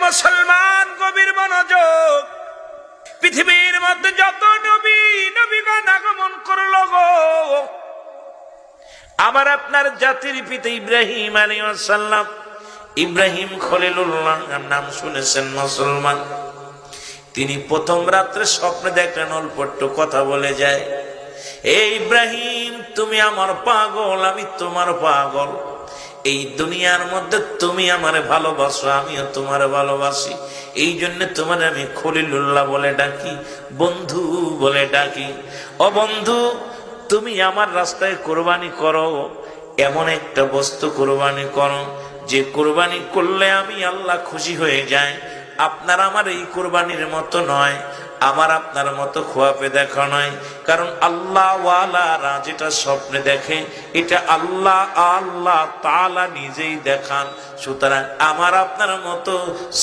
মুসলমান গভীর মনোযোগ। পৃথিবীর মধ্যে যত নবীগণ আগমন করল গো, আমার আপনার জাতির পিতা ইব্রাহিম আলাইহিস সালাম, ইব্রাহিম খলিলুল্লাহ নাম শুনেছেন মুসলমান। তিনি প্রথম রাত্রে স্বপ্নে দেখলেন, অল্প একটু কথা বলে যায়, এ ইব্রাহিম তুমি আমার পাগল, আমি তোমার পাগল। এই দুনিয়ার মধ্যে তুমি আমারে ভালোবাসো, আমিও তোমার ভালোবাসি। এই জন্য তোমার আমি খলিলুল্লাহ বলে ডাকি, বন্ধু বলে ডাকি। ও বন্ধু, তুমি আমার রাস্তায় কোরবানি করো, এমন একটা বস্তু কোরবানি করো যে কোরবানি করলে আমি আল্লাহ খুশি হয়ে যায়। আপনার আমার এই কোরবানির মতো নয়, আমার আপনার মতো খোয়াপে দেখা নয়। কারণ আল্লাহ ওয়ালারা যেটা স্বপ্নে দেখে, এটা আল্লাহ আল্লাহ তাআলা নিজেই দেখান। সুতরাং আমার আপনার মতো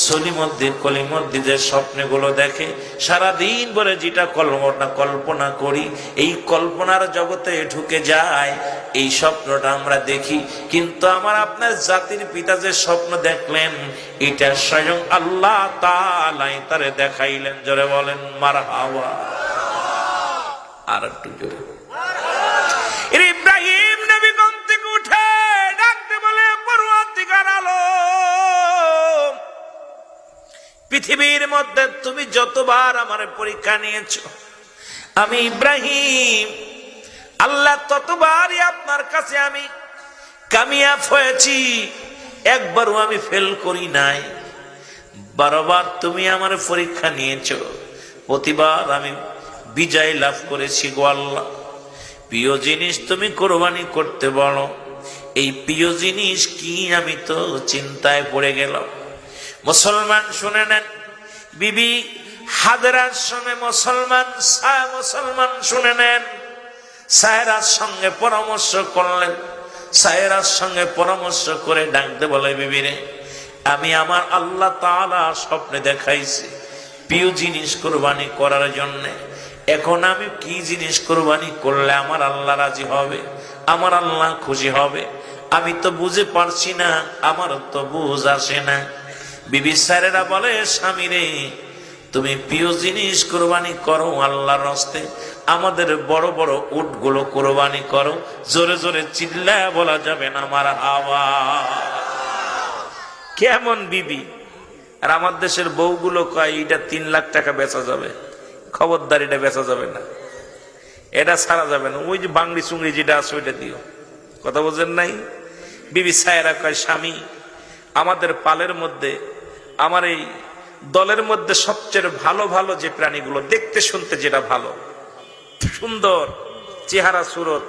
সলিমদ্দি কলিমদ্দি যে স্বপ্নগুলো দেখে, সারাদিন বলে যেটা কল্পনা করি, এই কল্পনার জগতে ঢুকে যায়, এই স্বপ্নটা আমরা দেখি। কিন্তু আমার আপনার জাতির পিতা যে স্বপ্ন দেখলেন, এটা স্বয়ং আল্লাহ তাআলাই তারে দেখাইলেন। জোরে বলেন মারহাবা। আর একটু জোরে। ইব্রাহিম নবী ঘুম থেকে উঠে ডাকতে বলে, পরওয়ারদিগার আলম, পৃথিবীর মধ্যে তুমি যতবার আমার পরীক্ষা নিয়েছো, আমি ইব্রাহিম আল্লাহ ততবারই আপনার কাছে আমি কামিয়াব হয়েছি, একবারও আমি ফেল করি নাই। 12 বার তুমি আমার পরীক্ষা নিয়েছো, প্রতিবার আমি বিজয় লাভ করেছি গো আল্লাহ। প্রিয় জিনিস তুমি কোরবানি করতে বলো, এই প্রিয় জিনিস কি আমি তো চিন্তায় পড়ে গেলাম। মুসলমান শুনে নেন, বিবি হাজরার সঙ্গে মুসলমান শুনে নেন, সাহেরার সঙ্গে পরামর্শ করলেন। সাহেরার সঙ্গে পরামর্শ করে ডাকতে বলে, বিবিরে, আমি আমার আল্লাহ তাআলা স্বপ্নে দেখাইছি প্রিয় জিনিস কোরবানি করার জন্য। এখন আমি কি জিনিস কোরবানি করলে আমার আল্লাহ রাজি হবে, আমার আল্লাহ খুশি হবে, আমি তো বুঝে পারছি না, আমার তো বুঝ আসে না। বিবি সাহেরা বলে, স্বামী রে, তুমি প্রিয় জিনিস কোরবানি করো আল্লাহর রাস্তায়, আমাদের বড় বড় উটগুলো কোরবানি করো। জোরে জোরে চিল্লায় বলা যাবে না মারহাবা। কেমন বিবি! আর আমার দেশের বউগুলো কয়, এটা 3 লাখ টাকা বেচা যাবে। খবরদার, এটা বেচা যাবে না, এটা ছাড়া যাবে না, ওই যে বাংলি চুংড়ি যেটা আছে ওইটা দিও। কথা বোঝেন নাই? বিবি সাহেরা কয়, স্বামী, আমাদের পালের মধ্যে, আমার এই দলের মধ্যে সবচেয়ে ভালো ভালো যে প্রাণীগুলো, দেখতে শুনতে যেটা ভালো, সুন্দর চেহারা সুরত,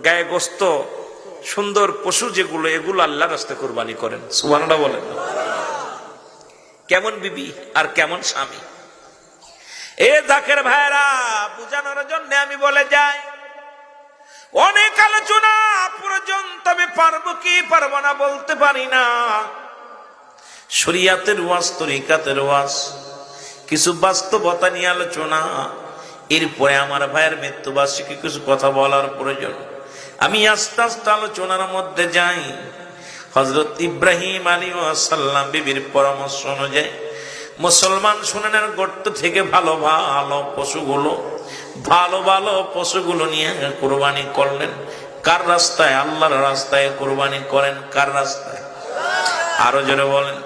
গায়ে গোস্ত, সুন্দর পশু যেগুলো, এগুলো আল্লাহর রাস্তায় কুরবানি করেন। সুবহানাল্লাহ বলেন। কেমন বিবি আর কেমন স্বামী! এ জাকের ভাইরা, বুঝানোর জন্য আমি বলে যাই, অনেক আলোচনা পর্যন্ত আমি পারবো কি পারবো না বলতে পারি না। শরিয়াতের ওয়াজ, তরিকাতের ওয়াজ, কিছু বাস্তবতা নিয়ে আলোচনা, এরপরে আমার ভাইয়ের মৃত্যুবার্ষিকী কিছু কথা বলার প্রয়োজন। আমি আস্তে আস্তে আলোচনার মধ্যে যাই। হযরত ইব্রাহিম আলাইহিস সালাম বিবির পরামর্শ অনুযায়ী মুসলমান শুনেন, গর্ত থেকে ভালো ভালো পশুগুলো নিয়ে কোরবানি করলেন। কার রাস্তায়? আল্লাহর রাস্তায় কোরবানি করেন। কার রাস্তায়? আরো জোরে বলেন।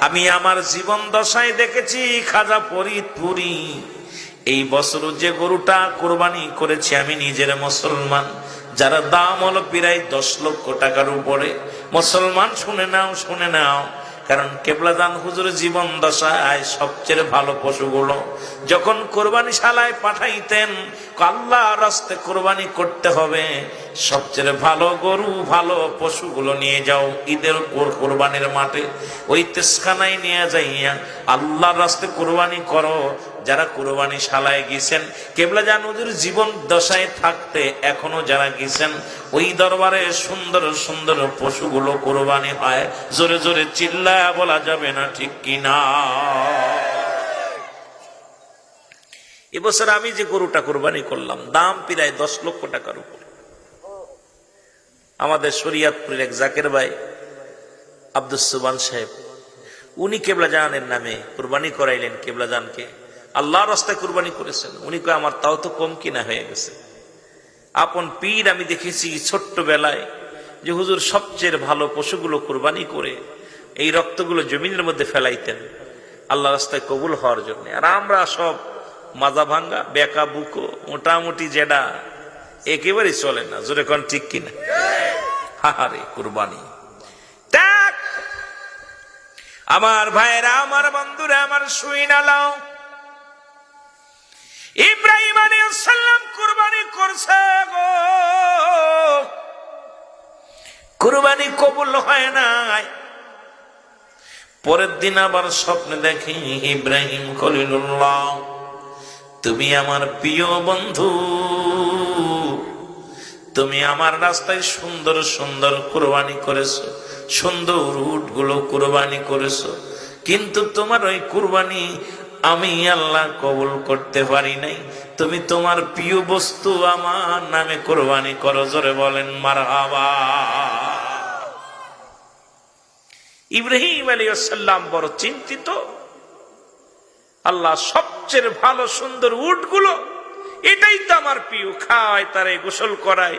আমি আমার জীবন দশায় দেখেছি, খাজা ফরিদপুরি এই বছর যে গরুটা কোরবানি করেছি আমি নিজের মুসলমান, যারা দাম হলো প্রায় 10 লক্ষ টাকার উপরে। মুসলমান শুনে নাও, কারণ কেবলাদান হুজুর জীবন দশায় সবচেয়ে ভালো পশুগুলো যখন কোরবানি শালায় পাঠাইতেন, আল্লাহর রাস্তায় কোরবানি করতে হবে, সবচেয়ে ভালো গরু ভালো পশুগুলো নিয়ে যাও ঈদের কোরবানির মাঠে, ওই তেসখানায় নিয়ে যাইয়া আল্লাহর রাস্তায় কোরবানি করো। যারা কোরবানি শালায় গেছেন, কেবলাদান হুজুর জীবন দশায় থাকতে এখনো যারা গেছেন, ওই দরবারে সুন্দর সুন্দর পশুগুলো কোরবানি হয়। জোরে জোরে চিল্লায় বলা যাবে না ঠিক কিনা? এবছর আমি যে গরুটা কোরবানি করলাম, দাম প্রায় 10 লক্ষ টাকার উপর। আমাদের শরিয়াতপুরের এক জাকের ভাই আব্দুস সুবহান সাহেব, উনি কেবলাজানের নামে কুরবানি করাইলেন। কেবলাজানকে আল্লাহর রাস্তায় কুরবানি করেছেন। উনি কয় আমার তাও তো কম কিনা হয়ে গেছে। আপন পীর আমি দেখেছি ছোট্টবেলায় যে হুজুর সবচেয়ে ভালো পশুগুলো কুরবানি করে এই রক্তগুলো জমিনের মধ্যে ফেলাইতেন আল্লাহ রাস্তায় কবুল হওয়ার জন্য। আর আমরা সব মাজা ভাঙ্গা বেকা বুকো মোটামুটি যেটা একেবারেই চলে না। জোরে কোন ঠিক কিনা? হাহারে কুরবানি ত্যাগ। আমার ভাইরা, আমার বন্ধুরা, আমার শুইনালাও, ইব্রাহিম আলাইহিস সালাম কুরবানি করছে গো, কুরবানি কবুল হয় নাই। পরের দিন আবার স্বপ্নে দেখি ইব্রাহিম খলিলুল্লাহ, তুমি আমার প্রিয় বন্ধু, তুমি আমার রাস্তায় সুন্দর সুন্দর কুরবানি করেছো, সুন্দর উটগুলো কুরবানি করেছো, কিন্তু তোমার ওই কুরবানি আমি আল্লাহ কবুল করতে পারি নাই। তুমি তোমার প্রিয় বস্তু আমার নামে কুরবানি করো। জোরে বলেন মারহাবা। ইব্রাহিম আলাইহিস সালাম বড় চিন্তিত। আল্লাহ সবচেয়ে ভালো সুন্দর উটগুলো, এটাই তো আমার প্রিয়, খাওয়ায় তারে গোসল করায়,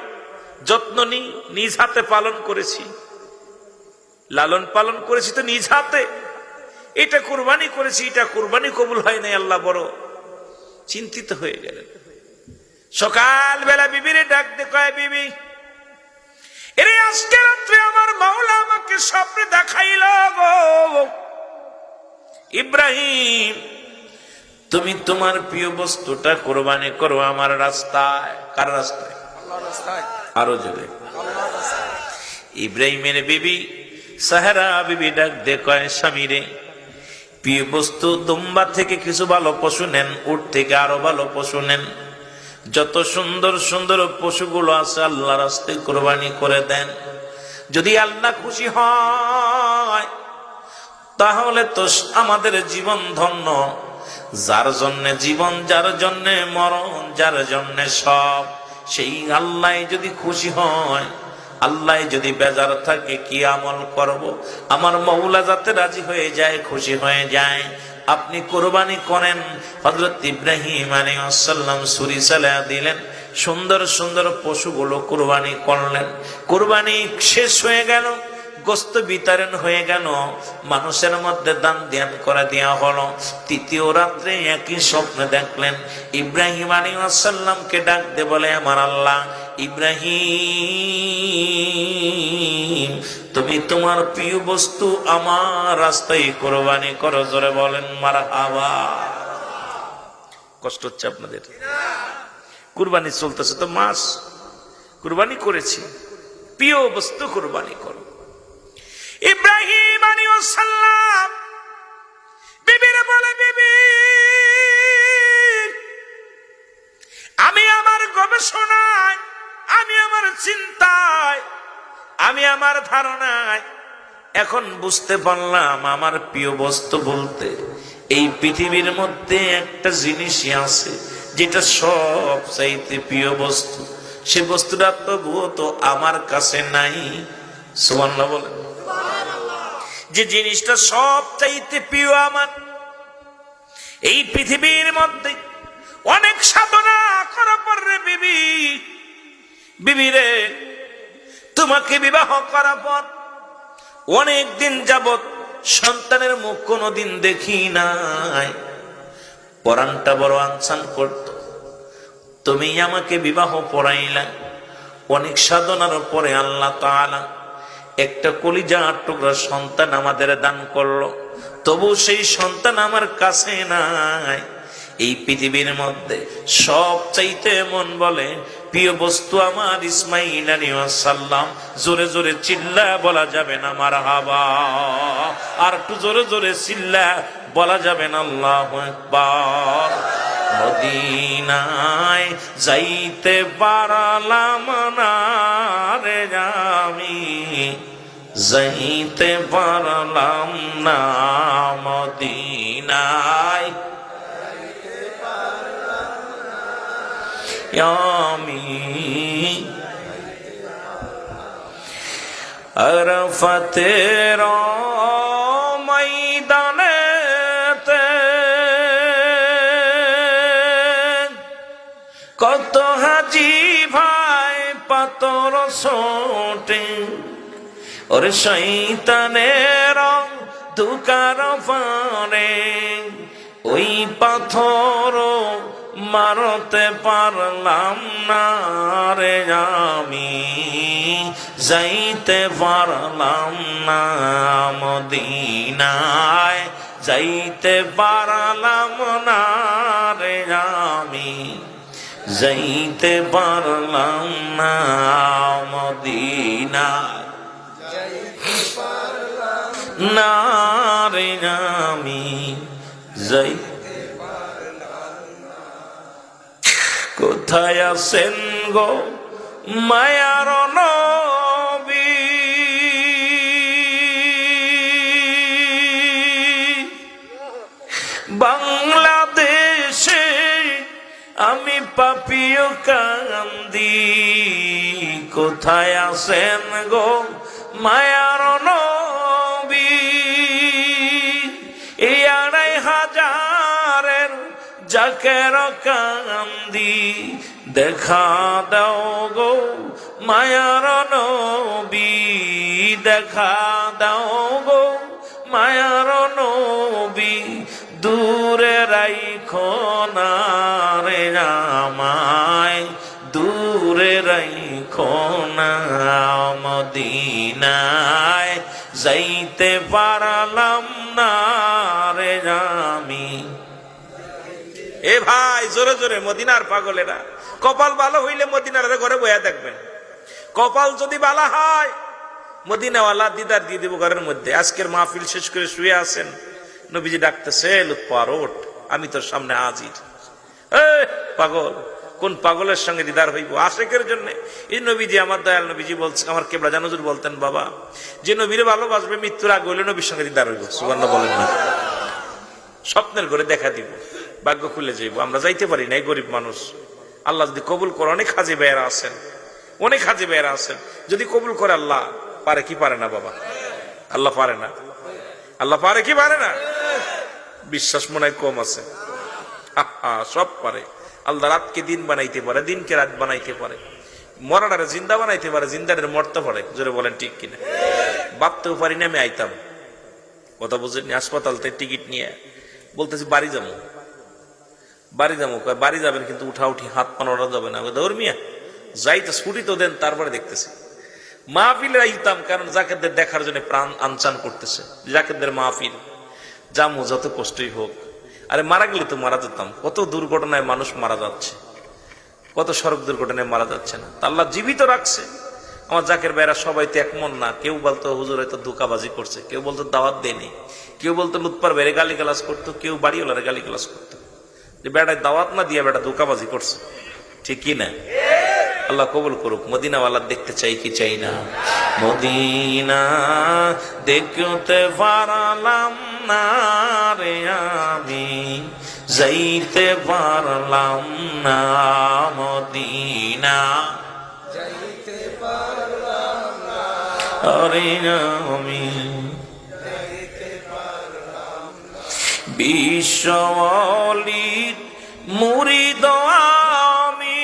যত্ন নিই, নিজ হাতে পালন করেছি, লালন পালন করেছি তো নিজ হাতে, এটা কুরবানি করেছি, এটা কুরবানি কবুল হয় নাই। আল্লাহ বড় চিন্তিত হয়ে গেলেন। সকালবেলা বিবিরে ডাক দিয়ে কয়, বিবি এরে আজকে রাত্রে আমার মাওলা আমাকে স্বপ্নে দেখাইল গো, ইব্রাহিম তুমি তোমার প্রিয় বস্তুটা কুরবানি করো আমার রাস্তায়। কার রাস্তায়? আল্লাহর রাস্তায়। আরো জোরে। ইব্রাহিমের বিবি সাহারা বিবি ডাক দিয়ে কয়, স্বামী রে, প্রিয় বস্তু দুম্বা থেকে কিছু ভালো পশু নেন, উট থেকে আরো ভালো পশু নেন, যত সুন্দর সুন্দর পশুগুলো আছে আল্লাহ রাস্তায় কুরবানি করে দেন। যদি আল্লাহ খুশি হয় তাহলে তো আমাদের জীবন ধন্য। যার জন্য জীবন, যার জন্য মরণ, যার জন্য সব, সেই আল্লাহ যদি খুশি হয়, আল্লাহ যদি বেজার থাকে কি আমল করব? আমার মওলা যাতে রাজি হয়ে যায়, খুশি হয়ে যায়, আপনি কুরবানি করেন। হযরত ইব্রাহিম আলাইহিস সালাম ছুরি চালিয়ে দিলেন, সুন্দর সুন্দর পশুগুলো কুরবানি করলেন। কুরবানি শেষ হয়ে গেল, গোস্ত বিতরণ হয়ে গেল, মানুষের মধ্যে দান ধ্যান করে দেওয়া হলো। তৃতীয় রাত্রে একই স্বপ্ন দেখলেন। ইব্রাহিম আলাইহিস সালামকে ডাক দিয়ে বলে, আমার আল্লাহ, ইব্রাহিম তুমি তোমার প্রিয় বস্তু আমার রাস্তায় কুরবানি করো। জোরে বলেন মারহাবা। কষ্ট হচ্ছে আপনাদের? কুরবানি চলতেছে তো মাস, কুরবানি করেছি, প্রিয় বস্তু কুরবানি করো। ইব্রাহিম আলাইহিস সালাম বিবিরে বলে, বিবি আমি আমার গবেষণায়, আমি আমার চিন্তায়, আমি আমার ধারণায় এখন বুঝতে পারলাম আমার প্রিয় বস্তু বলতে এই পৃথিবীর মধ্যে একটা জিনিসই আছে যেটা সব চাইতে প্রিয় বস্তু। সে বস্তুটা তবুও তো আমার কাছে নাই। সুবহানাল্লাহ বলেন। যে জিনিসটা সব চাইতে প্রিয় আমার, এই পৃথিবীর মধ্যে অনেক সাধনা করার পর রে বিবি, বিবি রে তোমাকে বিবাহ করার পর অনেক দিন যাবত সন্তানের মুখ কোনোদিন দেখি নাই, পরাণটা বড় আনসান করত। তুমি আমাকে বিবাহ পড়াইলা, অনেক সাধনার পরে আল্লাহ তাআলা একটা কলিজার টুকরা সন্তান আমাদের দান করলো, তবু সেই সন্তান আমার কাছে নাই। এই পৃথিবীর মধ্যে সব চাইতে মন বলে প্রিয় বস্তু আমার ইসমাইল আলাইহিস সালাম। জোরে জোরে চিল্লা বলা যাবে না মারহাবা? আর একটু জোরে জোরে চিল্লা বলা যাবে না আল্লাহু আকবার? মদিনায় যাইতে পারলাম না রে আমি, যাইতে পারলাম না মদিনায় আমি, আরাফাতের ময়দান কত হাজি ভাই পাতর ছোটে, ওরে শয়তানের ধোঁকার পারে, ওই পাথর মারতে পারলাম না রে আমি, যাইতে পারলাম না মদিনায়, যাইতে পারলাম না রে আমি, যাইতে পারলাম না মদিনায়, না রে আমি যাই। কোথায় আছেন গো মায়ার নবী, বাংলাদেশে আমি পাপিও কান্দি, কোথায় আছেন গো মায়ার নবী, এই ২৫০০০ জাকের কান্দি, দেখা দাও গো মায়ার নবী, দেখা দাও গো মায়ার নবী, দূরে রাইখো না রে আমায়, দূরে রাইখো না মদিনায়, যাইতে পারলাম না রে আমি। এ ভাই জোরে জোরে মদিনার পাগলেরা, কপাল ভালো হইলে মদিনার ঘরে বয়া দেখবেন, কপাল যদি ভালো হয় মদিনাওয়ালা দিদার দিয়ে দেব ঘরের মধ্যে। আজকের মাহফিল শেষ করে শুয়ে আছেন, নবীজি ডাকতেছে লুৎফা ওঠ, আমি তোর সামনে হাজির। পাগল, কোন পাগলের সঙ্গে দিদার হইব? আশেকের জন্য। এই নবীজি, আমার দয়াল নবীজি বলছে, আমার কেবলা জান হুজুর বলতেন, বাবা যে নবীরে ভালোবাসবে মৃত্যুর আগে হইলে নবীর সঙ্গে দিদার হইব। সুবহানাল্লাহ বলেন না? স্বপ্নের ঘরে দেখা দিব, ভাগ্য খুলে যাইব। আমরা যাইতে পারি না, গরিব মানুষ। আল্লাহ যদি কবুল করে, অনেক হাজি ভাইয়েরা আছেন, অনেক হাজি ভাইয়েরা আছেন, যদি কবুল করে আল্লাহ, পারে কি পারে না বাবা? আল্লাহ পারে না? আল্লাহ পারে কি পারে না? বিশ্বাস মনে হয় কম আছে। সব পারে আল্লাহ। রাতকে দিন বানাইতে পারে, দিনকে রাত বানাইতে পারে, মরাটারে জিন্দা বানাইতে পারে, জিন্দারে মরতে পারে। জোরে বলেন ঠিক কিনা? ভাবতেও পারি না আমি আইতাম, কথা বুঝেননি? হাসপাতাল থেকে টিকিট নিয়ে বলতেছি বাড়ি যাবো, বাড়ি যাবো। বাড়ি যাবেন কিন্তু উঠা উঠি হাত পা নড়া যাবে না। দৌড় মিয়া যাইতে ছুটি তো দেন, তারপরে দেখতেছি। মাহফিলে আইতাম, কারণ জাকেরদের দেখার জন্য প্রাণ আনচান করতেছে। জাকেরদের মাহফিল জামু, যত কষ্টই হোক। আরে মারা গেলে তো মারা যেতাম। কত দুর্ঘটনায় মানুষ মারা যাচ্ছে, কত সড়ক দুর্ঘটনায় মারা যাচ্ছে না, আল্লাহ জীবিত রাখছে। আমার জাকের ভাইরা সবাই তো একমন না। কেউ বলতো হুজুর হয়তো ধোঁকাবাজি করছে, কেউ বলতো দাওয়াত দেয়নি, কেউ বলতো লুৎপার বেড়ে গালি গালাজ করতো, কেউ বাড়িওয়ালারে গালি গালাজ করতো, যে বেড়ায় দাওয়াত না দিয়ে বেড়া ধোঁকাবাজি করছে। ঠিক কি না? আল্লাহ কবুল করুক। মদিনাওয়ালা দেখতে চাই কি চাই না? মদিনা দেখতে পারলাম না রে আমি, যাইতে পারলাম না মদিনা, যাইতে পারলাম না রে আমি, বিশ্বওয়ালির মুরিদ আমি,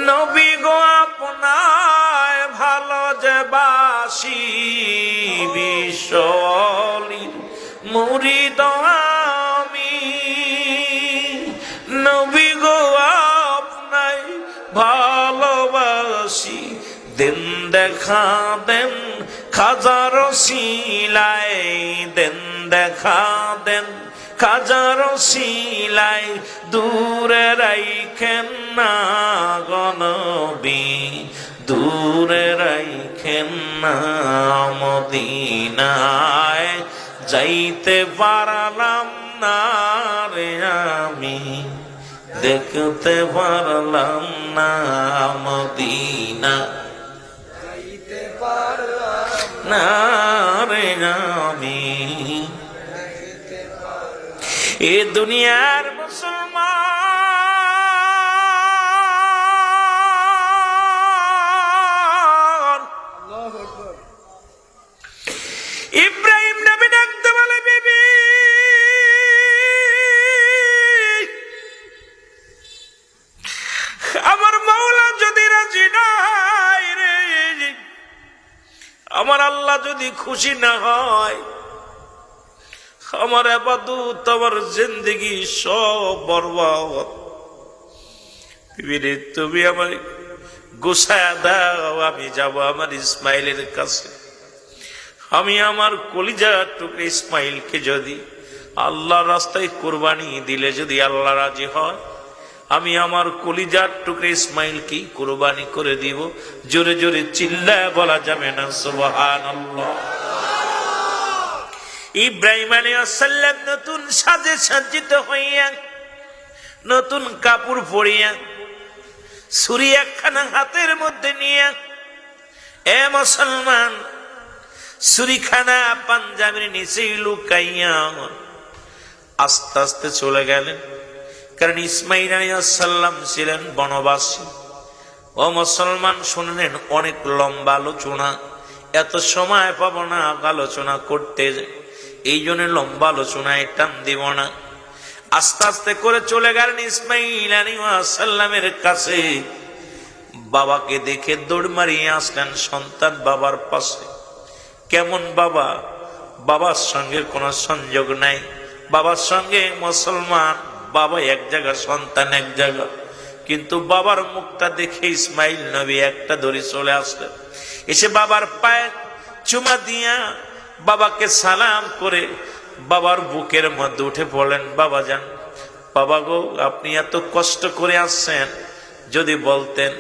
নবী গো আপনায় ভালো যে বাসি, বিশ্বওয়ালির মুরিদ আমি, নবী গো আপনায় ভালোবাসি, দিন দেখা দেন খাজার শিলাই, দেন দেখা দেন খাজার শিলাই, দূরে রাইখেন না গনবী, দূরে রাইখেন না মদিনায়, যাইতে পারলাম না রে আমি, দেখতে পারলাম না মদিনা, যাইতে পারলাম না রে আমি। এ দুনিয়ার মুসলমান ইব্রাহিম নবী ডাকতে বলে, বিবি আল্লাহ যদি খুশি না হয়, আমার ইবাদত আমার জিন্দেগি সব বরবাদ। বিবি তুমি আমার গোছায়া দাও, আমি যাব আমার ইসমাইলের কাছে। আমি আমার কলিজার টুকরে ইসমাইলকে যদি আল্লাহ রাস্তায় কুরবানি দিলে যদি আল্লাহ রাজি হয়, আমি আমার কলিজার টুকরে ইসমাইলকে কুরবানি করে দিব। জোরে জোরে চিল্লায় বলা যাবে না সুবহানাল্লাহ। ইব্রাহিম আলাইহিস সালাম নতুন সাজে সজ্জিত হইয়া, নতুন কাপড় পরিয়া, ছুরি একখানা হাতের মধ্যে নিয়ে, এ মুসলমান, ছুরিখানা পাঞ্জাবির নিচে লুকাইয়া আস্তে আস্তে চলে গেলেন। কারণ ইসমাইল আলাইহিস সালাম ছিলেন বনবাসী। ও মুসলমান শুনলেন, অনেক লম্বা আলোচনা, এত সময় পাবো না আলোচনা করতে, এই জন্য লম্বা আলোচনায় টান দিব না। আস্তে আস্তে করে চলে গেলেন ইসমাইল আলাইহিস সালামের কাছে। বাবাকে দেখে দৌড় মারিয়ে আসলেন সন্তান বাবার পাশে। কেমন বাবা? বাবার সঙ্গে কোনো সংযোগ নাই। বাবার সঙ্গে মুসলমান, বাবা এক জায়গা, সন্তান এক জায়গা। কিন্তু বাবার মুখটা দেখে ইসমাইল নবী একটা ধরে চলে আসলেন। এসে বাবার পায়ে চুমা দিয়া বাবাকে সালাম করে বাবার বুকের মধ্যে উঠে পড়লেন। বাবা যান, বাবা গো, আপনি এত কষ্ট করে আসছেন, যদি বলতেন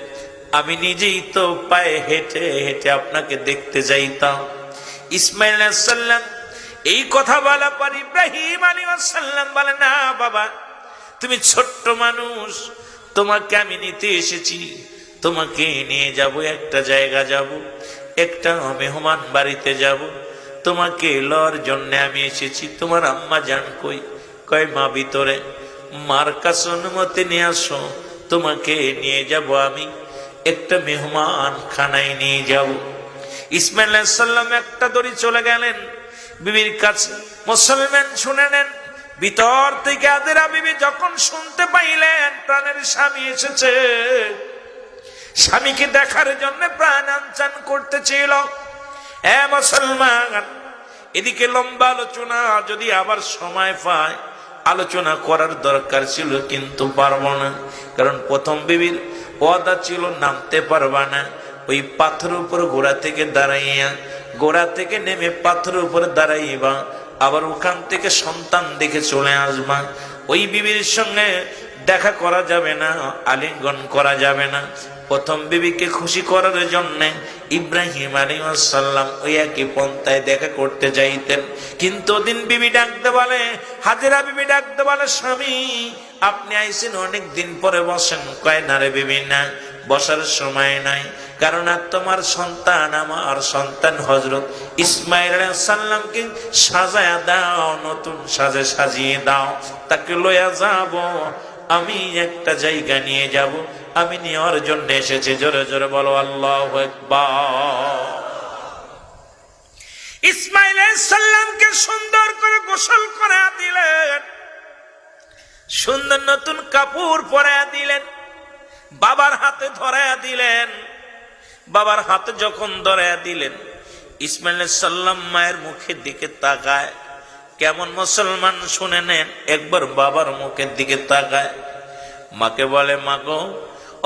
আমি নিজেই তো পায়ে হেঁটে হেঁটে আপনাকে দেখতে যাইতাম। ইসমাইল আলাইহিস সালাম এই কথা বলা পর ইব্রাহিম আলাইহিস সালাম বলে, না বাবা, তুমি ছোট্ট মানুষ, তোমাকে আমি নিতে এসেছি, তোমাকে নিয়ে যাব, একটা জায়গা যাব, একটা মেহমান বাড়িতে যাব, তোমাকে লওয়ার জন্য আমি এসেছি। তোমার আম্মা জান কই? কয় মা ভিতরে। মার কাছে অনুমতি নিয়ে আসো, তোমাকে নিয়ে যাব, আমি একটা মেহমান খানায় নিয়ে যাব। ইসমাইল আলাইহিস সালাম একটা দড়ি চলে গেলেন বিবির কাছে। মুসলমান শুনে নেন, ভিতর থেকে আদেরা বিবি যখন শুনতে পাইলেন প্রাণের স্বামী এসেছে, স্বামীকে দেখার জন্য প্রাণ আনচান করতেছিল। এ মুসলমান, এদিকে লম্বা আলোচনা যদি আবার সময় পায় আলোচনা করার দরকার ছিল, কিন্তু পারবো না। কারণ প্রথম বিবির ওয়াদা ছিল নামতে পারবা না। ওই পাথরের উপর ঘোড়া থেকে দাঁড়াইয়া, ঘোড়া থেকে নেমে পাথরের উপর দাঁড়াইবা, আবার ওখান থেকে সন্তান দেখে চলে আসবা। ওই বিবির সঙ্গে দেখা করা যাবে না, আলিঙ্গন করা যাবে না। প্রথম বিবিকে খুশি করার জন্য ইব্রাহিম আলাইহিস সালাম ওই একই পন্থায় দেখা করতে যাইতেন। কিন্তু ওদিন বিবি ডাকতে বলে, হাজেরা বিবি ডাকতে বলে, স্বামী আপনি আইসেন, অনেক দিন পরে বসেন। কয় না রে বিবি, না, বসার সময় নাই। কারণ আর তোমার সন্তান, আমার সন্তান হযরত ইসমাইল আলাইহিস সালামকে সাজায়া দাও, নতুন সাজে সাজিয়ে দাও, তাকে লইয়া যাব, আমি একটা জায়গা নিয়ে যাব, আমি নেওয়ার জন্য এসেছি। জোরে জোরে বলো আল্লাহু আকবার। ইসমাইল আলাইহিস সালামকে সুন্দর করে গোসল করা দিলেন, সুন্দর নতুন কাপড় পরায়া দিলেন, বাবার হাতে ধরায়া দিলেন। বাবার হাতে যখন ধরায়া দিলেন, ইসমাইল আলাইহিস সালাম মায়ের মুখের দিকে তাকায়। কেমন মুসলমান শুনে নেন, একবার বাবার মুখের দিকে তাকায়, মাকে বলে, মা গো,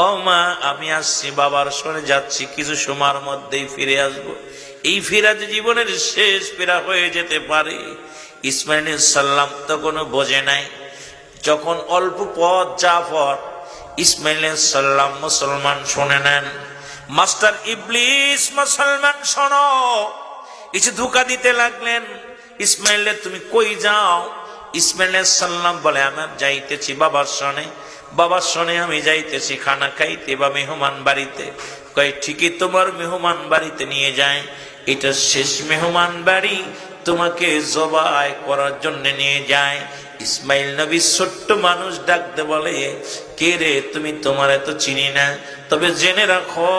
ও মা, আমি আসছি, বাবার সঙ্গে যাচ্ছি, কিছু সময়ের মধ্যেই ফিরে আসবো। এই ফিরা যে জীবনের শেষ ফিরা হয়ে যেতে পারে। ইসমাইল আলাইহিস সালাম তখনও বোঝে নাই। যখন অল্প পথ যাওয়ার ইসমাইল আলাইহিস সালাম, মুসলমান শুনে নেন, মাস্টার ইবলিস, মুসলমান শোনো, কিছু ধোঁকা দিতে লাগলেন। ইসমাইল, তুমি কই যাও? ইসমাইল আলাইহিস সালাম বলে, আমি যাইতেছি বাবার সনে, বাবার সনে আমি যাইতেছি খানা খাইতে বা মেহমান বাড়িতে। কয় ঠিকই, তোমার মেহমান বাড়িতে নিয়ে যায়, এটা শেষ মেহমান বাড়ি, তোমাকে জবাই করার জন্য নিয়ে যায়। ইসমাইল নবী ছোট্ট মানুষ ডাকতে বলে, কে রে তুমি? তোমার এত চিনি না, তবে জেনে রাখো,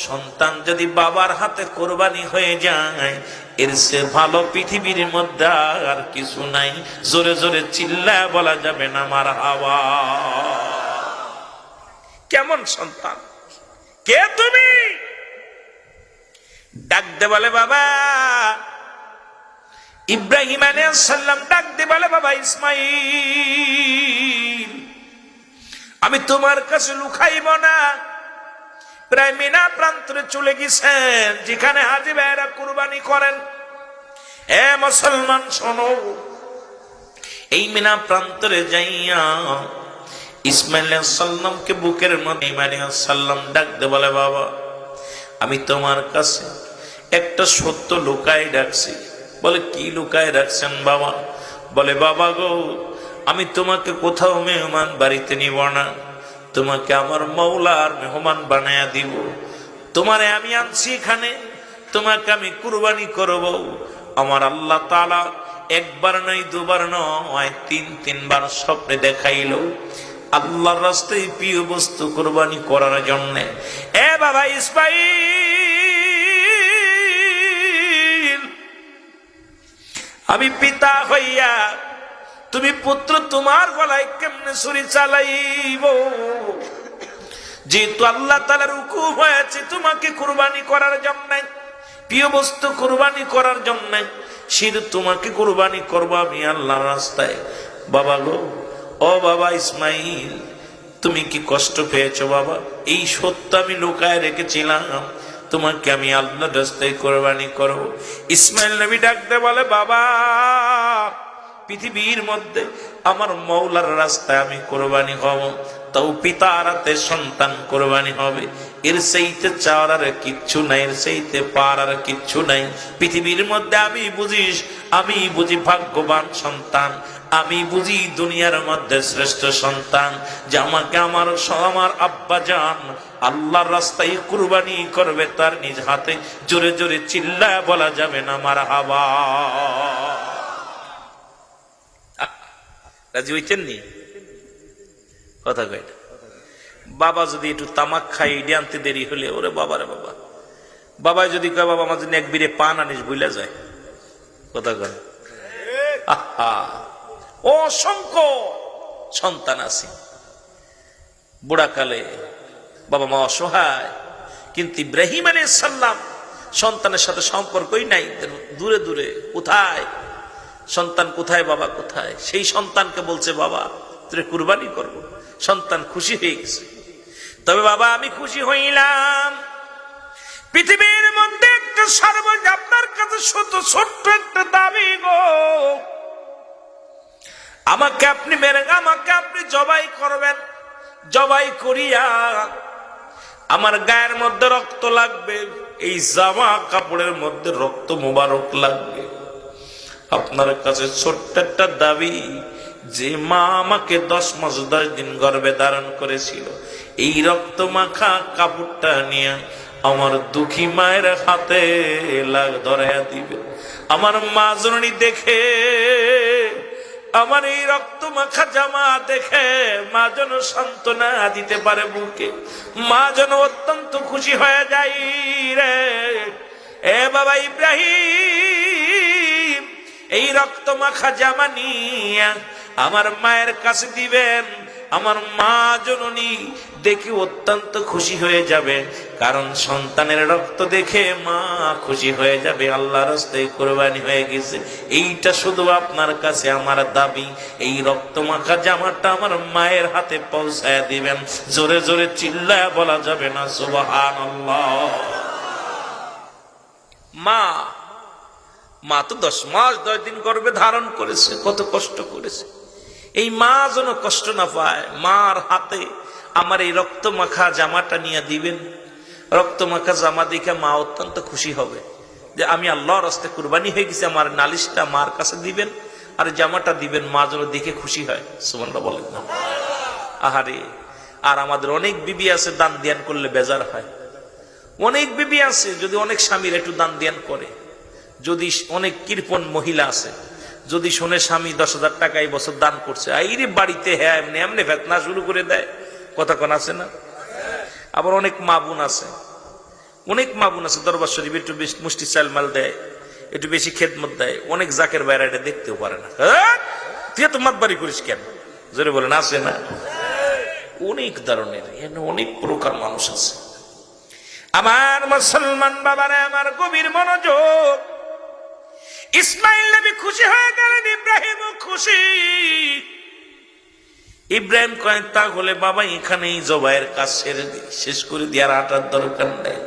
সন্তান যদি বাবার হাতে কোরবানি হয়ে যায়, এর সে ভালো পৃথিবীর মধ্যে আর কিছু নাই। জোরে জোরে চিল্লায় বলা যাবে না মারহাবা। কেমন সন্তান? কে তুমি? ডাক দে বলে বাবা ইব্রাহিম আলাইহিস সালাম, ডাক দে বলে বাবা ইসমাঈল, আমি তোমার কাছে লুকাইব না। প্রায় মিনা প্রান্তরে চলে গেছেন, যেখানে হাজী ভাইরা কুরবানি করেন। এ মুসলমান শোনো, এই মিনা প্রান্তরে যাইয়া ইসমাঈল আলাইহিস সালামকে বুকের মধ্যে ইসমাঈল আলাইহিস সালাম ডাক দে বলে বাবা আমি তোমার কাছে একটা সত্য লুকাই রাখছি। বলে কি লুকাই রাখছেন বাবা? বলে বাবা গো, আমি তোমাকে কোথাও মেহমান বাড়িতে নিব না, তোমাকে আমার মওলার মেহমান বানায়া দিব। তোমারে আমি আনছি এখানে, তোমাকে আমি কুরবানি করব। আমার আল্লাহ তাআলা একবার নয় দুবার নয় তিনবার স্বপ্নে দেখাইল আল্লাহর রাস্তায় প্রিয় বস্তু কুরবানি করার জন্য। এ বাবা ইসমাঈল, আমি পিতা হইয়া তুমি পুত্র তোমার গলায় কেমনে ছুরি চালাইব? যেহেতু আল্লাহ তাআলার হুকুম হয়েছে তোমাকে কুরবানি করার জন্য, প্রিয় বস্তু কুরবানি করার জন্য, সেটা তোমাকে কুরবানি করব আমি আল্লাহর রাস্তায়। বাবা গো, ও বাবা ইসমাঈল, তুমি কি কষ্ট পেয়েছো বাবা? এই সত্য আমি লুকায় রেখেছিলাম, তোমাকে আমি আল্লাহর রাস্তায় কুরবানি করব। ইসমাঈল নবী ডাকতে বলে বাবা পৃথিবীর মধ্যে আমার মওলার রাস্তায় আমি কুরবানি হব, তাও পিতার হাতে সন্তান কুরবানি হবে। এর চাইতে চাওয়ার আর কিচ্ছু নাই, এর চাইতে পাওয়ার আর কিচ্ছু নাই পৃথিবীর মধ্যে। আমি বুঝি ভাগ্যবান সন্তান, আমি বুঝি দুনিয়ার মধ্যে শ্রেষ্ঠ সন্তান, যে আমাকে আমার আব্বা জান আল্লাহর রাস্তায় কুরবানি করবে তার নিজ হাতে। জোরে জোরে চিল্লায় বলা যাবে না মারহাবা। রাজি হইছেন নি? কথা কয় বাবা যদি একটু তামাক খাই এটি আনতে দেরি হলে ওরে বাবা রে বাবা, বাবা যদি কয় বাবা আমার জন্য এক বিড়ে পান আনিস বইলা যায়। কথা কয় অসংখ্য সন্তান আছে, বুড়াকালে বাবা মা অসহায়, কিন্তু ইব্রাহিম আলাইহিস সালাম সন্তানের সাথে সম্পর্কই নাই, দূরে দূরে। কোথায় সন্তান, কোথায় বাবা কোথায়? সেই সন্তানকে বলছে বাবা তুই কুরবানি করবো। সন্তান খুশি হয়ে গেছে। তবে বাবা আমি খুশি হইলাম, পৃথিবীর মধ্যে একটা সর্বদা আপনার কাছে ছোট্ট একটা দাবি গো, আমাকে আপনি আমাকে আপনি জবাই করবেন। জবাই করিয়া আমার গায়ের মধ্যে রক্ত লাগবে, এই জামা কাপড়ের মধ্যে রক্ত মোবারক লাগবে। আপনার কাছে ছোট্ট একটা দাবি, যে মা আমাকে 10 মাস 10 দিন গর্ভে ধারণ করেছিল, এই রক্ত মাখা কাপড়টা নিয়ে আমার দুঃখী মায়ের হাতে ধরাইয়া দিবে। আমার মা জননী দেখে, আমার এই রক্ত মাখা জামা দেখে মা যেন সান্ত্বনা দিতে পারে বুকে, মা যেন অত্যন্ত খুশি হয়ে যায় রে। এ বাবা ইব্রাহিম, এই রক্ত মাখা জামা নিয়ে আমার মায়ের কাছে দিবেন। আমার মা জননী দেখে অত্যন্ত খুশি হয়ে যাবে, কারণ সন্তানের রক্ত দেখে মা খুশি হয়ে যাবে, আল্লাহর রাস্তায় কুরবানি হয়ে গেছে। এইটা শুধু আপনার কাছে আমার দাবি, এই রক্ত মাখা জামাটা আমার মায়ের হাতে পৌঁছায় দিবেন। জোরে জোরে চিল্লায় বলা যাবে না সুবহানাল্লাহ। মা তো 10 মাস 10 দিন গর্ভে ধারণ করেছে, কত কষ্ট করেছে। এই মা যেন কষ্ট না পায়, মার হাতে আমার এই রক্ত মাখা জামাটা নিয়ে দিবেন। রক্ত মাখা জামা দেখে মা অত্যন্ত খুশি হবে যে আমি আল্লাহর রাস্তায় কুরবানি হয়ে গেছি। আমার নালিশটা মার কাছে দিবেন আর জামাটা দিবেন, মা যেন দেখে খুশি হয়। সুবহানাল্লাহ বলেন না? আহারে, আর আমাদের অনেক বিবি আছে দান ধ্যান করলে বেজার হয়। অনেক বিবি আছে যদি অনেক স্বামীর একটু দান ধ্যান করে, যদি অনেক কৃপণ মহিলা আছে যদি শুনে স্বামী 10,000 টাকা এই বছর দান করছে, আইরে বাড়িতে হ্যাঁ এমনি এমনি ফেতনা শুরু করে দেয়। কথা কোন আছে না? আবার অনেক মা বোন আছে, দরবার শরীফ একটু বেশি মুষ্টি চাল মাল দেয়, একটু বেশি খেদমত দেয়, অনেক জাকের বাইরে এটা দেখতেও পারে না। তুই তো মাতবাড়ি করিস কেন? জোরে বলেন আছে না? অনেক ধরনের অনেক প্রকার মানুষ আছে। আমার মুসলমান বাবারা, আমার গভীর মনোযোগ। ইসমাইল নবী খুশি হয়ে গেলেন, ইব্রাহিমও খুশি। ইব্রাহিম কয়, তাহলে বাবা এখানেই জবাইয়ের কাজ সেরে দিই, শেষ করে দিয়ে আর আটার দরকার নেই।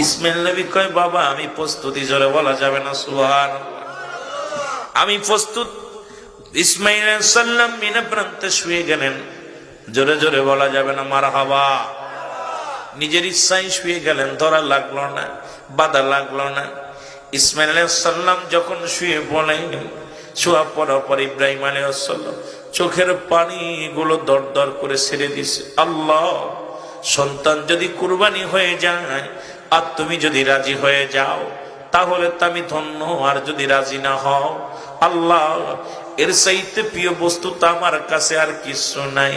ইসমাইল নবী কয়, বাবা আমি প্রস্তুতি, জোরে বলা যাবে না সুবহানাল্লাহ, আমি প্রস্তুত। ইসমাইল আলাইহিস সালাম মিনা প্রান্তে শুয়ে গেলেন, জোরে জোরে বলা যাবে না মারহাবা। নিজের ইচ্ছায় শুয়ে গেলেন, ধরা লাগলো না, বাধা লাগলো না। ইসমাইল আলাইহিস সালাম যখন শুয়ে পড়লেন, শোয়া পড়ার পর ইব্রাহিম আলাইহিস সালাম চোখের পানিগুলো দর দর করে ছেড়ে দিছে। আল্লাহ, সন্তান যদি কুরবানি হয়ে যায় আর তুমি যদি রাজি হয়ে যাও তাহলে তো আমি ধন্য, আর যদি রাজি না হও, আল্লাহ এর চাইতে প্রিয় বস্তু তো আমার কাছে আর কিছু নাই।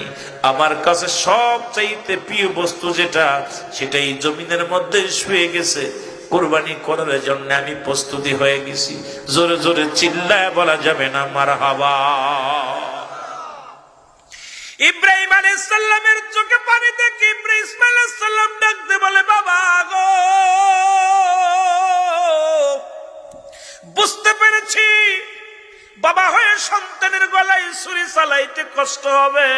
আমার কাছে সব চাইতে প্রিয় বস্তু যেটা, সেটাই জমিনের মধ্যে শুয়ে গেছে। কুরবানি করার জন্য আমি প্রস্তুতি হয়ে গেছি। জোরে জোরে চিল্লায় বলা যাবে না মারহাবা। ইব্রাহিম আলাইহিস সালামের চোখে পানি দেখে ইব্রাহিম ইসমাইল আলাইহিস সালাম ডাকতে বলে, বাবা গো, বুঝতে পেরেছি বাবা হয়ে সন্তানের গলায় ছুরি চালাইতে কষ্ট হবে।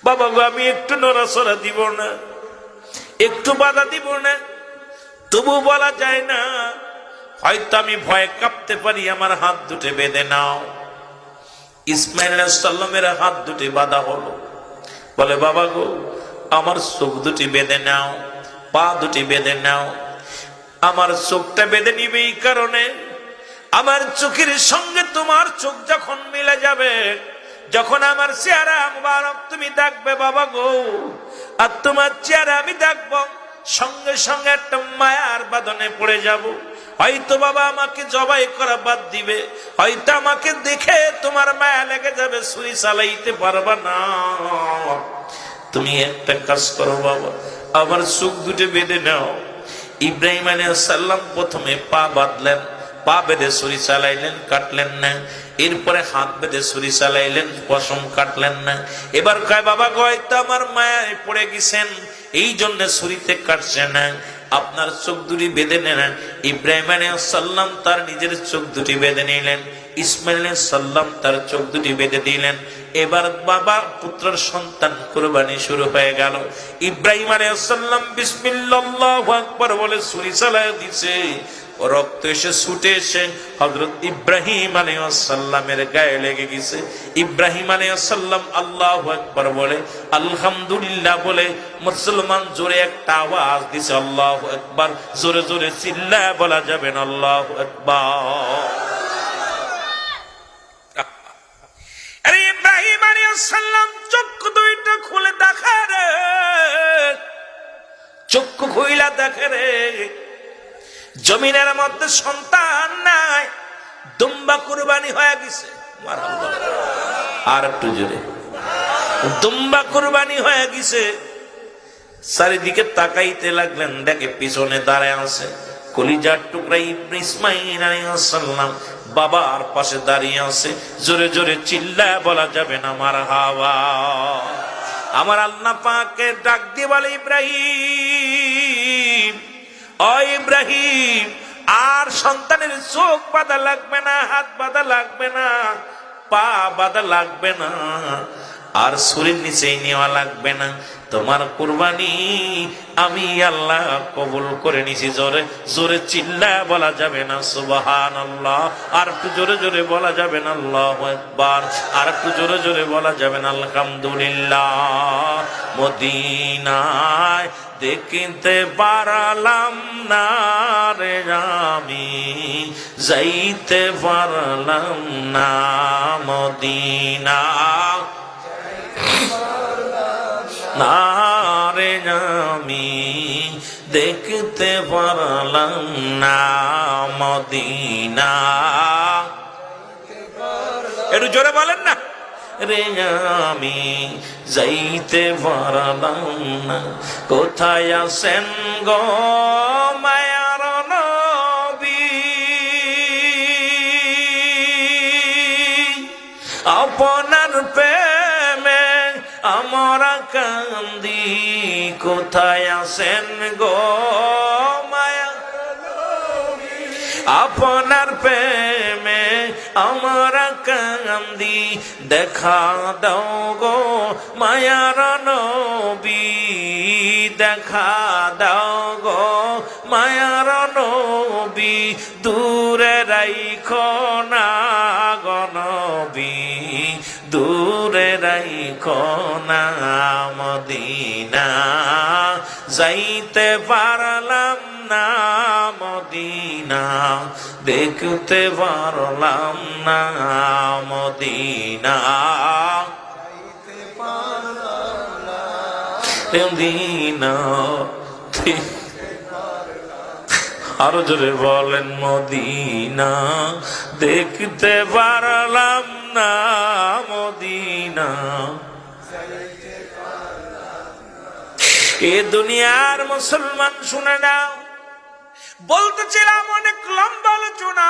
বাবা গো, আমি একটু নড়াচড়া দিব না, একটু বাধা দিব না, তবু বলা যায় না, হয়তো আমি ভয়ে কাঁপতে পারি, আমার হাত দুটো বেঁধে নাও। ইসমাইল আলাইহিস সালামের হাত দুটি বাঁধা হলো। বলে, বাবা গো, আমার চোখ দুটি বেঁধে নাও, পা দুটি বেঁধে নাও। আমার চোখটা বেঁধে নিবে এই কারণে, আমার চোখের সঙ্গে তোমার চোখ যখন মিলে যাবে, যখন আমার চেহারা মুবারক তুমি দেখবে বাবা গো, আর তোমার চেহারা আমি দেখবো, সঙ্গে সঙ্গে একটা মায়ার বাঁধনে পড়ে যাব। হয়তো বাবা আমাকে জবাই করা বাদ দিবে, হয়তো আমাকে দেখে তোমার মায়া লেগে যাবে, ছুরি চালাইতে পারবা না। তুমি একটা কাজ করো বাবা, আমার চোখ দুটো বেঁধে নাও। ইব্রাহিম আলাইহিস সালাম প্রথমে পা বাঁধলেন, পা বেঁধে ছুরি চালাইলেন, কাটলেন না। এরপরে হাত বেঁধে ছুরি চালাইলেন, পশম কাটলেন না। এবার কয়, বাবা হয়তো আমার মায়ায় পড়ে গেছেন, এই জন্য ছুরিতে কাটছে না, আপনার চোখ দুটি বেঁধে নেন। ইব্রাহিম আলাইহিস সালাম তার নিজের চোখ দুটি বেঁধে নিলেন, ইসমাইল আলাইহিস সালাম তার চোখ দুটি বেঁধে দিলেন। এবার বাবা পুত্রের সন্তান কুরবানি শুরু হয়ে গেল। ইব্রাহিম আলাইহিস সালাম বিসমিল্লাহু আকবার বলে ছুরি চালায় দিছে, রক্ত এসে ছুটে এসে হযরত ইব্রাহিম আলাইহিস সালামের গায়ে লেগে গেছে। ইব্রাহিম আলাইহিস সালাম আল্লাহু আকবার বলে, আলহামদুলিল্লাহ বলে মুসলমান জোরে একটা আওয়াজ দিছে, আল্লাহু আকবার। জোরে জোরে চিল্লায় বলা যাবে না আল্লাহু আকবার। আরে ইব্রাহিম আলাইহিস সালাম চক্ষু দুইটা খুলে দেখে রে, চক্ষু খুইলা দেখে রে, জমিনের মধ্যে সন্তান নাই, দুম্বা কুরবানি হয়ে গেছে। আর একটু জোরে, দুম্বা কুরবানি হয়ে গেছে। চারিদিকে তাকাইতে লাগলেন, দেখে পিছনে দাঁড়ায় আছে কলিজার টুকরা ইসমাইল আলাইহিস সালাম, বাবার পাশে দাঁড়িয়ে আছে। জোরে জোরে চিল্লায় বলা যাবে না মারহাবা। আমার আল্লাহ পাককে ডাক দিয়ে বলে, ইব্রাহিম, ও ইব্রাহিম, আর সন্তানের চোখ বাঁধা লাগবে না, হাত বাঁধা লাগবে না, পা বাঁধা লাগবে না, আর শরীর নিচেই নেওয়া লাগবে না। তোমার কুরবানি আমি আল্লাহ কবুল করে নিছি। জোরে জোরে চিল্লায় বলা যাবে না সুবহানাল্লাহ। আর একটু জোরে জোরে বলা যাবে না আল্লাহু আকবার। আর একটু জোরে জোরে বলা যাবে না আলহামদুলিল্লাহ। মদিনায় দেখিতে পারলাম না রে আমি, যাইতে পারলাম না মদিনা না রে আমি, দেখতে পারলাম না মদিনা। একটু জোরে বলেন না, রে আমি যাইতে পারলাম না। কোথায় আছেন গো মায়ার নবী, আপনার প্রেমে আমরা কান্দি, কোথায় আছেন গো মায়া আপনার প্রেমে আমরা কান্দি, দেখা দাও গো মায়ার নবী, দেখা দাও গো মায়ার নবী, দূরে রাইখো না গো নবী, দূরে রাইখো না মদিনা, যাইতে পারলাম না মদিনা, দেখতে পারলাম না মদিনা, মদিনা। আরো জোরে বলেন, মদিনা দেখতে পারলাম না মদিনা। এ দুনিয়ার মুসলমান শুনে নাও, বলতেছিলাম অনেক লম্বা আলোচনা,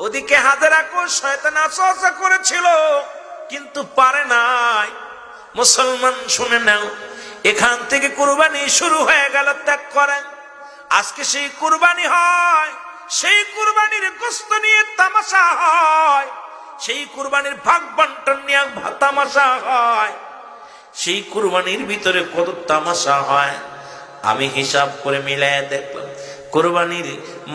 ওদিকে হাজারা কো শয়তান আসওয়াসা করেছিল কিন্তু পারে নাই। মুসলমান শুনে নাও, এখান থেকে কুরবানি শুরু হয়ে গেল, ত্যাগ করেন। আজকে সেই কুরবানি হয়, সেই কুরবানির গোশত নিয়ে তামাশা হয়, সেই কুরবানির ভাগ বন্টন নিয়ে তামাশা হয়, সেই কুরবানির ভিতরে কত তামাশা হয়। আমি হিসাব করে মিলাই দেখলাম, কুরবানির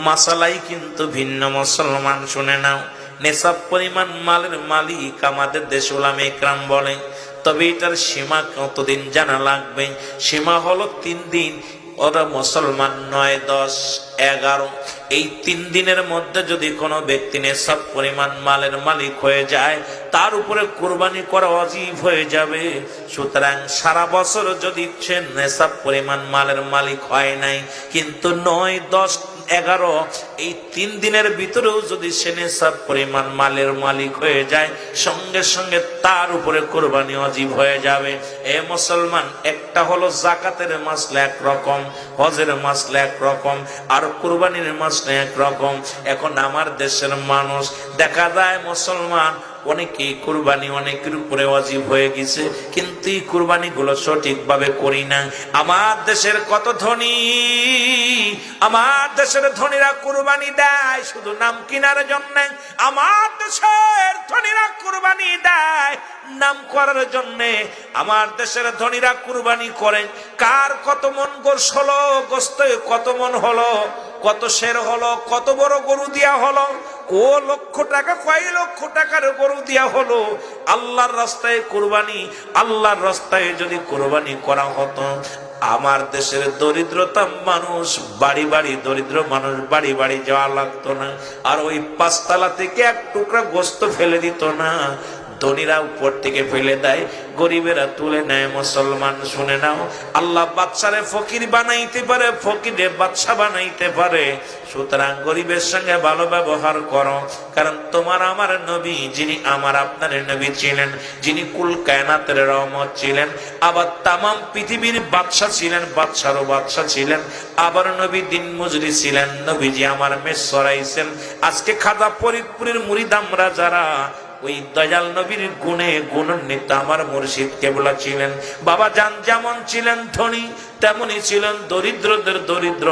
মাসালাই কিন্তু ভিন্ন। মুসলমান শুনে নাও, নেশাব পরিমাণ মালের মালিক আমাদের দেশ উলামা ইকরাম বলে, তবে এটার সীমা কতদিন জানা লাগবে। সীমা হলো 3 দিন। ওরা মুসলমান 9, 10, 11 এই 3 দিনের মধ্যে যদি কোনো ব্যক্তি নেশাব পরিমাণ মালের মালিক হয়ে যায়, তার উপরে কুরবানি করা ওয়াজিব হয়ে যাবে। সুতরাং সারা বছর যদি সে নেশাব পরিমাণ মালের মালিক হয় নাই, কিন্তু 9, 10, 11 এই 3 দিনের ভিতরেও যদি সে নেশাব পরিমাণ মালের মালিক হয়ে যায়, সঙ্গে সঙ্গে তার উপরে কুরবানি ওয়াজিব হয়ে যাবে। এ মুসলমান, একটা হলো যাকাতের মাসলা একরকম, হজের মাসলা একরকম, আর কুরবানির মাসলা একরকম। এখন আমার দেশের মানুষ দেখা যায় মুসলমান অনেকেই কুরবানি অনেকের উপরে ওয়াজিব হয়ে গেছে, কিন্তু এই কুরবানি গুলো সঠিকভাবে করি না। আমার দেশের কত ধনী, আমার দেশের ধনীরা কুরবানি দেয় শুধু নাম কিনার জন্য। আমার দেশের ধনীরা কুরবানি দেয় নাম করার জন্য। আমার দেশের ধনীরা কুরবানি করে, কার কত মন গোশ হলো, গোস্ত কত মন হলো, কত শের হলো, কত বড় গরু দিয়া হলো, ও লক্ষ টাকা, কয় লক্ষ টাকার গরু দিয়া হলো। আল্লাহর রাস্তায় কুরবানি, আল্লাহর রাস্তায় যদি কুরবানি করা হতো, আমার দেশের দরিদ্রতা মানুষ বাড়ি বাড়ি, দরিদ্র মানুষ বাড়ি বাড়ি যাওয়া লাগতো না, আর ওই 5 তলা থেকে এক টুকরা গোস্ত ফেলে দিত না। ধনীরা উপর থেকে ফেলে দেয়, গরিবেরা তুলে নেয়। মুসলমান শুনে নাও, আল্লাহ বাদশারে ফকির বানাইতে পারে, ফকিরে বাদশা বানাইতে পারে। সুতরাং গরিবের সঙ্গে ভালো ব্যবহার করো, কারণ তোমার আমার নবী, যিনি আমার আপনার নবী ছিলেন, যিনি কুল কায়নাতের রহমত ছিলেন, আবার তামাম পৃথিবীর বাদশা ছিলেন, বাদশারও বাদশা ছিলেন, আবার নবী দিন মজুরি ছিলেন। নবীজি আমার মেষ চড়াইছেন। আজকে খাজা ফরিদপুরের মুরিদ আমরা যারা, ওই দয়াল নবীর গুণে গুণান্বিত আমার মুর্শিদ কেবলা ছিলেন। বাবা জান যেমন ছিলেন ধনী, তেমনি ছিলেন দরিদ্রদের দরিদ্র।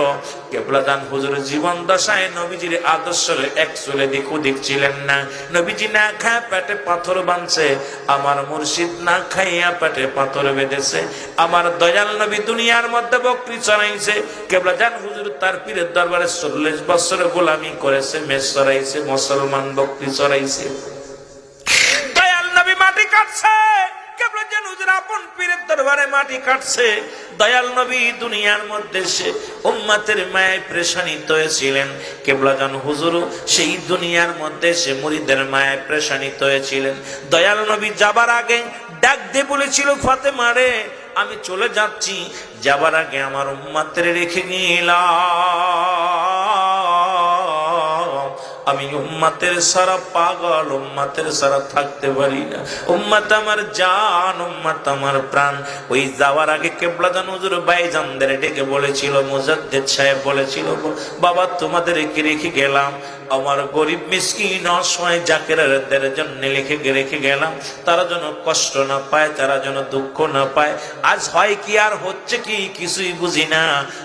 কেবলা জান হুজুর জীবন দশায় নবীজির আদর্শের এক চুলে দিক ওদিক ছিলেন না। নবীজি না খায় পেটে পাথর বাঁধছে, আমার মুর্শিদ না খাইয়া পেটে পাথর বেঁধেছে। আমার দয়াল নবী দুনিয়ার মধ্যে বকরি চড়াইছে, কেবলা জান হুজুর তার পীরের দরবারে 40 বছর গোলামি করেছে, মেষ চড়াইছে, মুসলমান বকরি চড়াইছে। মাটি কাটছে, কেবলা জান হুজুর আপন পীরের দরবারে মাটি কাটছে। দয়াল নবী দুনিয়ার মধ্যে সে উম্মতের মায়ে পেরেশানিত হয়েছিলেন, কেবলা জান হুজুর সেই দুনিয়ার মধ্যে সে মুরিদের মায়ে পেরেশানিত হয়েছিলেন। দয়াল নবী যাবার আগে ডাক দিয়ে বলেছিল, ফাতেমা রে, আমি চলে যাচ্ছি, যাবার আগে আমার উম্মতের রেখে গেলাম। আমি উম্মতের সারা পাগল, উম্মতের সারা থাকতে পারি না। উম্মত আমার জান, উম্মত আমার প্রাণ। ওই যাওয়ার আগে কেবলাদান হুজুর ভাইজানদের ডেকে বলেছিল, মুজাদ্দিদ সাহেব বলেছিল, বাবা তোমাদেরকে রেখে গেলাম, আমার গরিব মিসকিন অসহায় জাকেরাদের জন্য রেখে গেলাম, তারা যেন কষ্ট না পায়, তারা যেন দুঃখ না পায়। আজ হয় কি আর হচ্ছে কি কিছুই বুঝি না।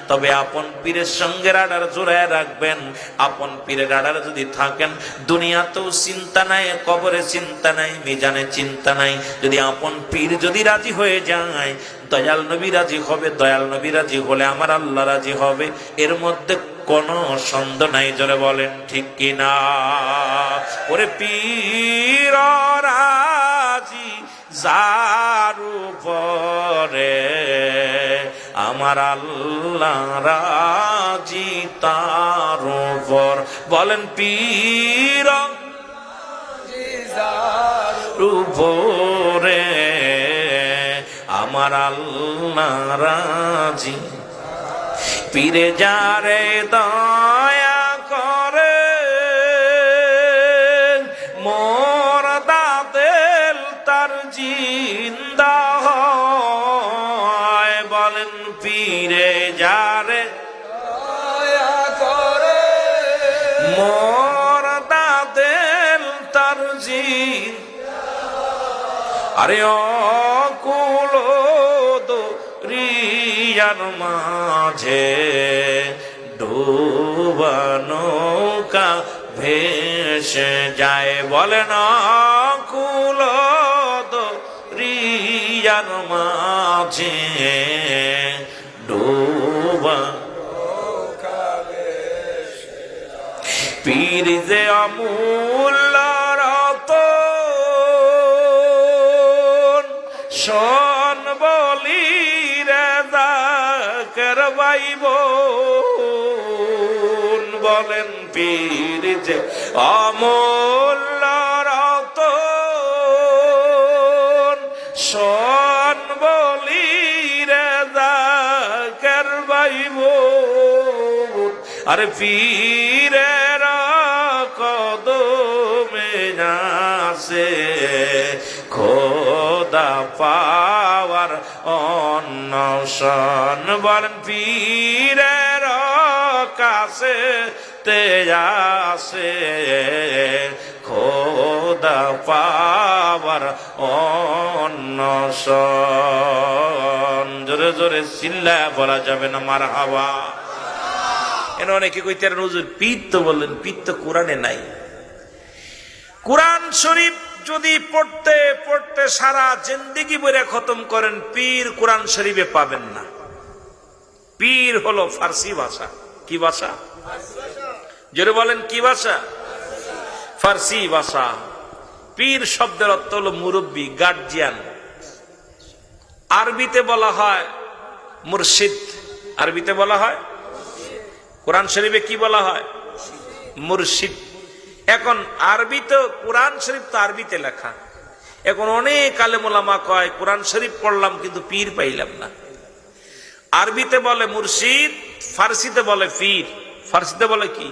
তবে আপন পীরের সঙ্গে রাডার জোড়ায় রাখবেন। আপন পীরের রাডার যদি থাকেন, দুনিয়াতেও চিন্তা নাই, কবরে চিন্তা নাই, মিজানে চিন্তা নাই। যদি আপন পীর যদি রাজি হয়ে যায়, দয়াল নবী রাজি হবে, দয়াল নবী রাজি হলে আমার আল্লাহ রাজি হবে। এর মধ্যে কোন সন্দেহ নাই। জোরে বলেন ঠিক কিনা? ওরে পীর রাজি যার উপরে, আমার আল্লাহ রাজি তার উপর। বলেন পীর উপরে, আমার আল্লাহ রাজি। পীরে যারে দয়া করে, মোর দাদেল তার জিন্দা হয়। বলেন পীরে যারে দয়া করে, মোর দাদেল তার জিন্দা। আরে অকুল রিয়ার মাঝে ডুবানো কা ভেসে যায়। বলেন কুল রিয়ার মাঝে ডুবা। পীর যে অমূল্য রতন, শোন বলি রে জাকের ভাই বোন। বলেন পীর যে অমূল্য রতন, শোন বলি রে জাকের ভাই বোন। আরে পীরের কদমে আছে খোদা পাওয়ার অন্বেষণ। বলেন পীরের কাছে তে আসে খোদা পাওয়ার অন্বেষণ। জোরে জোরে চিল্লা বলা যাবে না মারহাবা। এনে অনেকে কইতে হুজুর পীর তো বললেন, পীর তো কোরআনে নাই। কোরআন শরীফ যদি পড়তে পড়তে সারা জিন্দেগি বইরে খতম করেন, পীর কোরআন শরীফে পাবেন না। পীর হলো ফার্সি ভাষা। কি ভাষা? জোরে বলেন কি ভাষা? ফার্সি ভাষা। পীর শব্দের অর্থ হলো মুরব্বী, গার্জিয়ান। আরবিতে বলা হয় মুর্শিদ। আরবিতে বলা হয়, কোরআন শরীফে কি বলা হয়? মুর্শিদ। এখন আরবিতে কোরআন শরীফ তো আরবিতে লেখা। এখন অনেক আলেম ওলামা কয় কোরআন শরীফ পড়লাম কিন্তু পীর পাইলাম না। আরবিতে বলে মুর্শিদ, ফার্সিতে বলে পীর। ফার্সিতে বলে কি?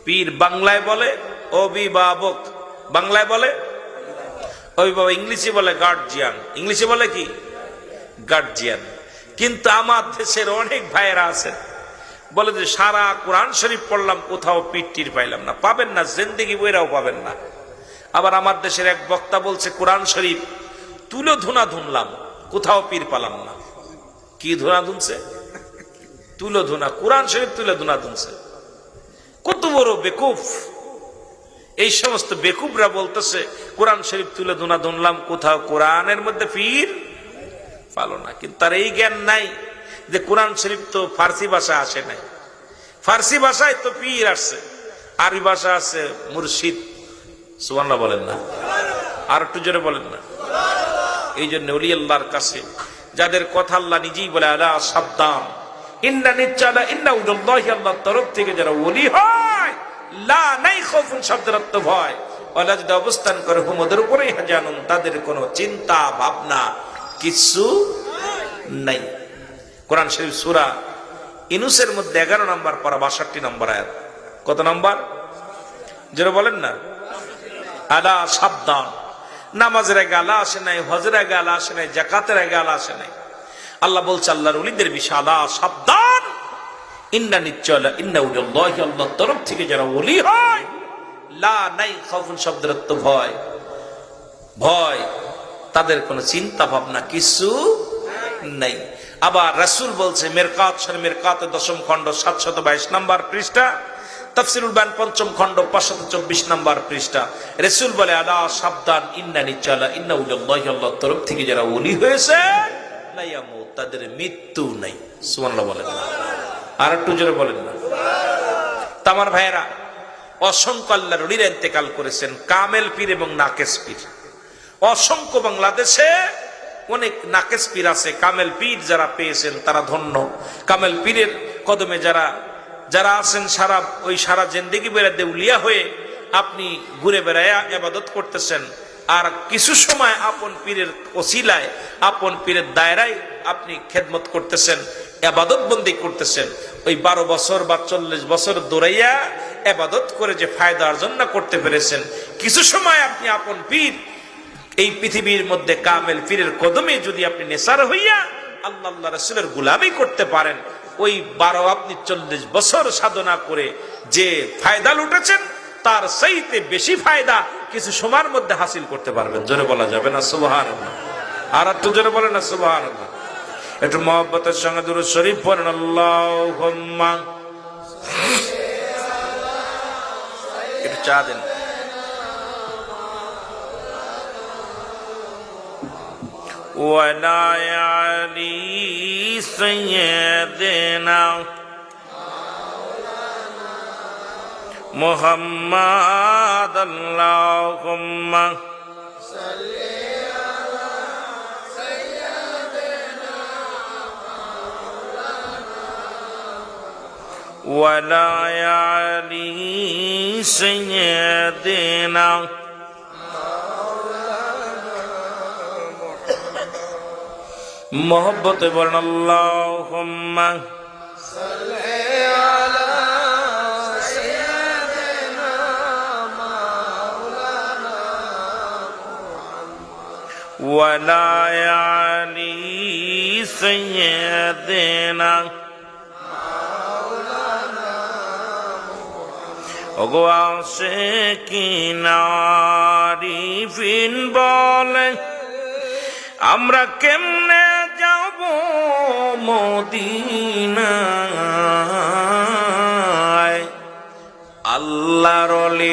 পীর। বাংলায় বলে অভিভাবক। বাংলায় বলে অভিভাবক। ইংলিশে বলে গার্জিয়ান। ইংলিশে বলে কি? গার্জিয়ান। কিন্তু আমার দেশের অনেক ভাইয়েরা আছেন বলে যে সারা কোরআন শরীফ পড়লাম, কোথাও পীর টির পাইলাম না। পাবেন না, জিন্দেগি বইরাও পাবেন না। আবার আমার দেশের এক বক্তা বলছে কোরআন শরীফ তুলো ধুনা ধুনলাম, কোথাও পীর পালাম না। কি ধুনা ধুনছে? তুলো ধুনা। কোরআন শরীফ তুলে ধুনা ধুনছে। কত বড় বেকুফ! এই সমস্ত বেকুফরা বলতেছে কোরআন শরীফ তুলে ধুনা ধুনলাম, কোথাও কোরআনের মধ্যে পীর পালো না। কিন্তু তার এই জ্ঞান নাই যে কোরআন শরীফ তো ফার্সি ভাষা আসে নাই। ফার্সি ভাষায় তো পীর আসছে, আরবি ভাষা আছে মুর্শিদ। সুবহানাল্লাহ বলেন না? আর একটু জোরে বলেন না? এই জন্য ওলি আল্লাহর কাছে যাদের কথা আল্লাহ নিজেই বলে, আলা সাবধান, ইন্না নিচ্চালা ইন্না উদাল্লাহি, আল্লাহর তরফ থেকে যারা ওলি হয়, লা নাই খাউফুন শব্দের অর্থ ভয়, ওলা যদি অবস্থান করে হুম ওদের উপরেই হাজানুন, তাদের কোনো চিন্তা ভাবনা কিছু নাই। কোরআন শরীফ সূরা ইউনূসের মধ্যে 11 নম্বর পারা 62 নম্বর আয়াত। কত নম্বর? যারা বলেন না, আলা সাবধান। নামাজের আগে আলা আসে নাই, হজের আগে আলা আসে নাই, জাকাতের আগে আলা আসে নাই। আল্লাহ বলছে আল্লাহর ওলিদের বিষয় আলা সাবধান, ইন্না নিশ্চয় ইন্না উলিল্লাহি, আল্লাহর তরফ থেকে যারা ওলি হয়, লা নাই খাউফুন শব্দের অর্থ ভয়, ভয় তাদের কোনো চিন্তা ভাবনা কিছু নাই। আবার রাসূল বলছে মিরকাত শরীফ, মিরকাতের 10ম খণ্ড 722 নম্বর পৃষ্ঠা, তাফসীরুল বায়ান 5ম খণ্ড 524 নম্বর পৃষ্ঠা, রাসূল বলে আলা সাবধান, ইন্না নিশ্চয় ইন্না উলিল্লাহি, আল্লাহর তরফ থেকে যারা ওলি হয়েছে, লা ইয়ামুত, তাদের মৃত্যু নাই। সুবহানাল্লাহ বলেন না, আর একটু জোরে বলেন না। তামার ভাইয়েরা, অসংখ্য আল্লাহর ওলিরা ইন্তেকাল করেছেন, কামেল পীর এবং নাকেস পীর। অসংখ্য বাংলাদেশে অনেক নাকেস পীর আছে, কামেল পীর যারা পেয়েছেন তারা ধন্য। কামেল পীরের কদমে যারা যারা আছেন, সারা জিন্দেগি বেড়া দেউলিয়া হয়ে আপনি ঘুরে বেড়ায়া ইবাদত করতেছেন, আর কিছু সময় আপন পীরের ওসিলায়, আপন পীরের দায়রায় আপনি খেদমত করতেছেন, ইবাদত বন্দি করতেছেন। ওই 12 বছর বা 40 বছর দৌড়াইয়া ইবাদত করে যে ফায়দা অর্জন না করতে পেরেছেন, কিছু সময় আপনি আপন পীর, এই পৃথিবীর মধ্যে কামেল পীরের কদমে যদি আপনি নেসার হইয়া আল্লাহ আল্লাহ রাসূলের গোলামি করতে পারেন, ওই 12 আপনি 40 বছর সাধনা করে যে ফায়দা লুটেছেন, তার চাইতে বেশি ফায়দা কিছু সময়ের মধ্যে হাসিল করতে পারবেন। জোরে বলা যাবে না সুবহানাল্লাহ? আর একটু জোরে বলেন না সুবহানাল্লাহ। একটু মহব্বতের সঙ্গে দুরূদ শরীফ পড়েন, আল্লাহুম্মা, একটু চা দেন। وعلى آل سيدنا محمد اللهم صل على سيدنا وعلى آل سيدنا मोहब्बत बोलन अल्लाहुम्मा सल्ली अला सय्यिदिना मौलाना मुहम्मद व अला आलि सय्यिदिना मौलाना मुहम्मद। ओगो आशिकीन आरिफिन बोले আমরা কেমনে যাব মদিনায়, আল্লাহর ওলি